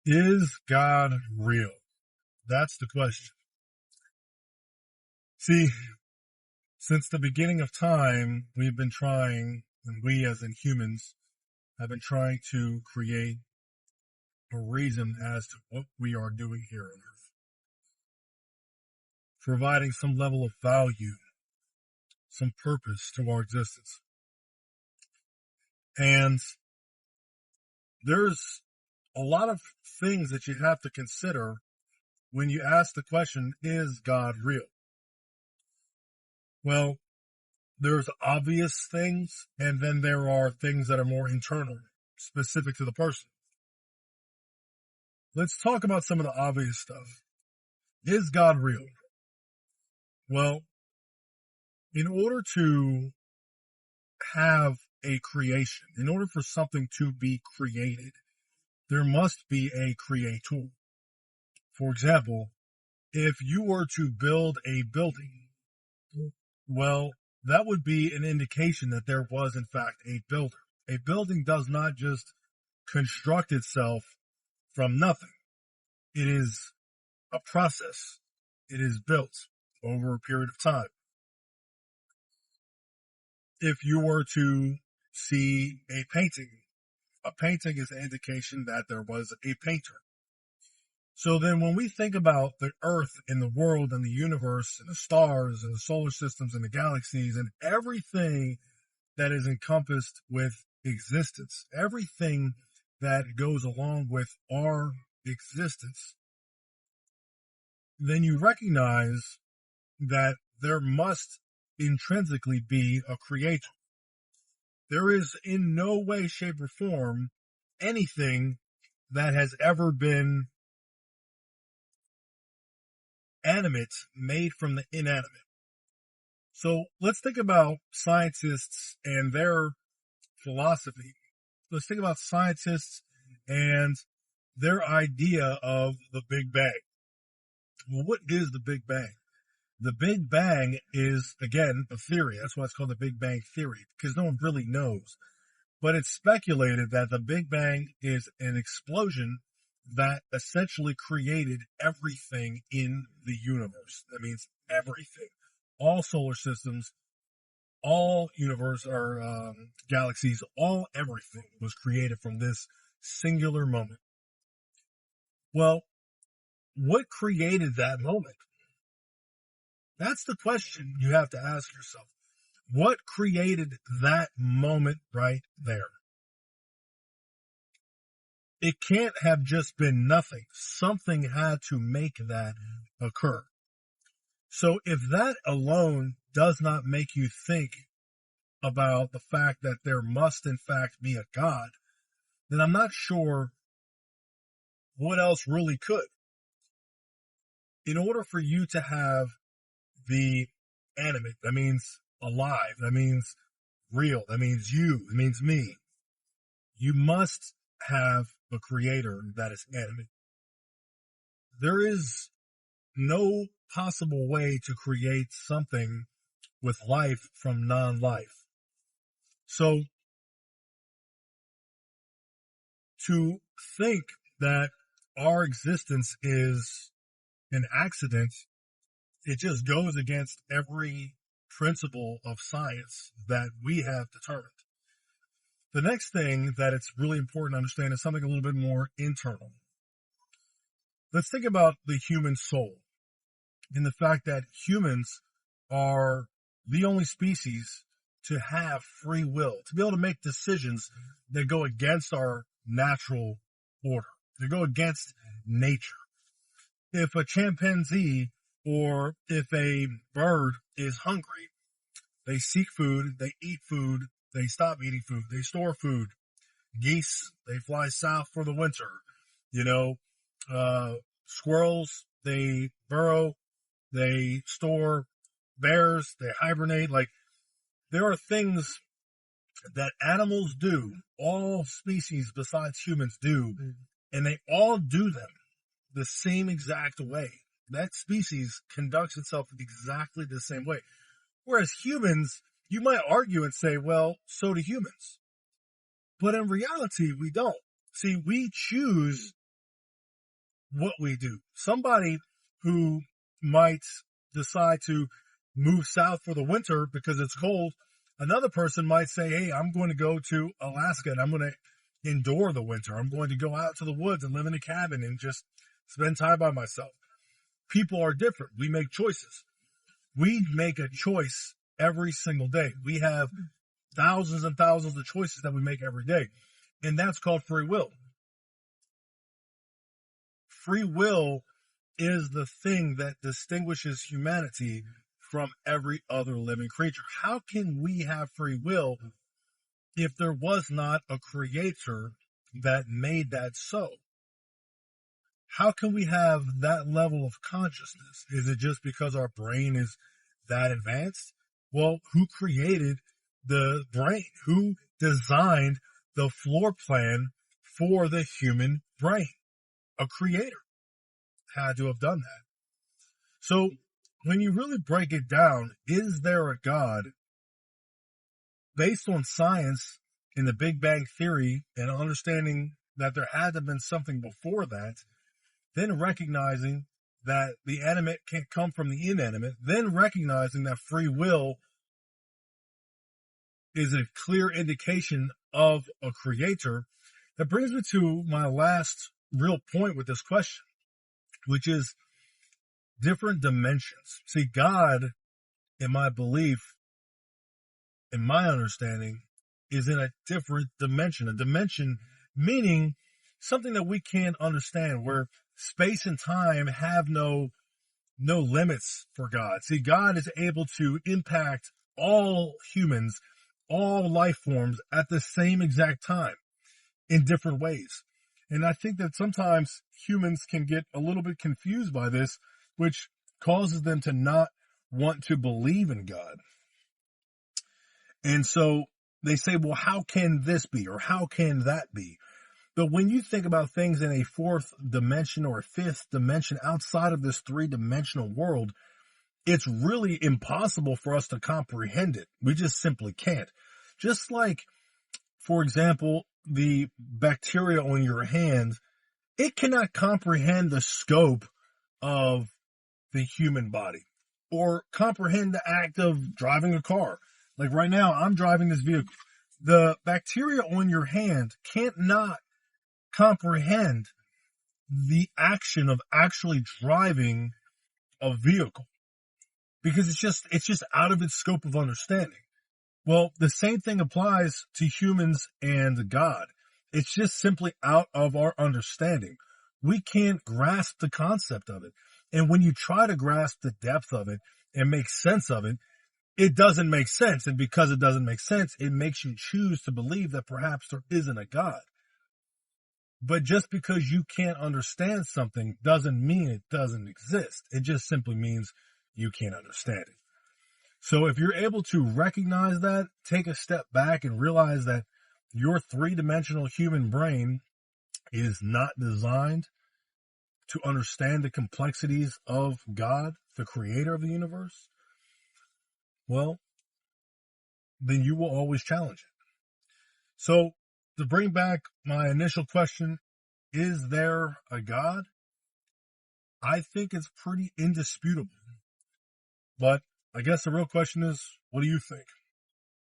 Is God real? That's the question. See, since the beginning of time, we've been trying, and we as in humans have been trying to create a reason as to what we are doing here on earth, providing some level of value, some purpose to our existence. And there's a lot of things that you have to consider when you ask the question, is God real? Well, there's obvious things, and then there are things that are more internal, specific to the person. Let's talk about some of the obvious stuff. Is God real? Well, in order to have a creation, in order for something to be created, there must be a creator. For example, if you were to build a building, well, that would be an indication that there was, in fact, a builder. A building does not just construct itself from nothing. It is a process. It is built over a period of time. If you were to see a painting is an indication that there was a painter. So then when we think about the earth and the world and the universe and the stars and the solar systems and the galaxies and everything that is encompassed with existence, everything that goes along with our existence, then you recognize that there must intrinsically be a creator. There is in no way, shape, or form anything that has ever been animate made from the inanimate. So let's think about scientists and their philosophy. Let's think about scientists and their idea of the Big Bang. Well, what is the Big Bang? The Big Bang is, again, a theory. That's why it's called the Big Bang Theory, because no one really knows. But it's speculated that the Big Bang is an explosion that essentially created everything in the universe. That means everything. All solar systems, all universe or galaxies, all everything was created from this singular moment. Well, what created that moment? That's the question you have to ask yourself. What created that moment right there? It can't have just been nothing. Something had to make that occur. So if that alone does not make you think about the fact that there must in fact be a God, then I'm not sure what else really could. In order for you to have the animate, that means alive, that means real, that means you, that means me, you must have a creator that is animate. There is no possible way to create something with life from non-life. So to think that our existence is an accident, it just goes against every principle of science that we have determined. The next thing that it's really important to understand is something a little bit more internal. Let's think about the human soul and the fact that humans are the only species to have free will, to be able to make decisions that go against our natural order, that go against nature. If a chimpanzee or if a bird is hungry, they seek food, they eat food, they stop eating food, they store food. Geese, they fly south for the winter. Squirrels, they burrow, they store. Bears, they hibernate. Like, there are things that animals do, all species besides humans do, and they all do them the same exact way. That species conducts itself exactly the same way. Whereas humans, you might argue and say, well, so do humans. But in reality, we don't. See, we choose what we do. Somebody who might decide to move south for the winter because it's cold, another person might say, hey, I'm going to go to Alaska and I'm going to endure the winter. I'm going to go out to the woods and live in a cabin and just spend time by myself. People are different. We make choices. We make a choice every single day. We have thousands and thousands of choices that we make every day. And that's called free will. Free will is the thing that distinguishes humanity from every other living creature. How can we have free will if there was not a creator that made that so? How can we have that level of consciousness? Is it just because our brain is that advanced? Well, who created the brain? Who designed the floor plan for the human brain? A creator had to have done that. So when you really break it down, is there a God? Based on science and the Big Bang Theory and understanding that there had to have been something before that, then recognizing that the animate can't come from the inanimate, then recognizing that free will is a clear indication of a creator, that brings me to my last real point with this question, which is different dimensions. See, God, in my belief, in my understanding, is in a different dimension. A dimension meaning something that we can't understand, where space and time have no limits for God. See, God is able to impact all humans, all life forms at the same exact time in different ways. And I think that sometimes humans can get a little bit confused by this, which causes them to not want to believe in God. And so they say, well, how can this be? Or how can that be? But when you think about things in a fourth dimension or a fifth dimension outside of this three-dimensional world, it's really impossible for us to comprehend it. We just simply can't. Just like, for example, the bacteria on your hand, it cannot comprehend the scope of the human body or comprehend the act of driving a car. Like right now, I'm driving this vehicle. The bacteria on your hand can't not comprehend the action of actually driving a vehicle because it's just out of its scope of understanding. Well, the same thing applies to humans and God. It's just simply out of our understanding. We can't grasp the concept of it. And when you try to grasp the depth of it and make sense of it, it doesn't make sense. And because it doesn't make sense, it makes you choose to believe that perhaps there isn't a God. But just because you can't understand something doesn't mean it doesn't exist. It just simply means you can't understand it. So if you're able to recognize that, take a step back and realize that your three-dimensional human brain is not designed to understand the complexities of God, the creator of the universe, well, then you will always challenge it. So to bring back my initial question, is there a God? I think it's pretty indisputable. But I guess the real question is, what do you think?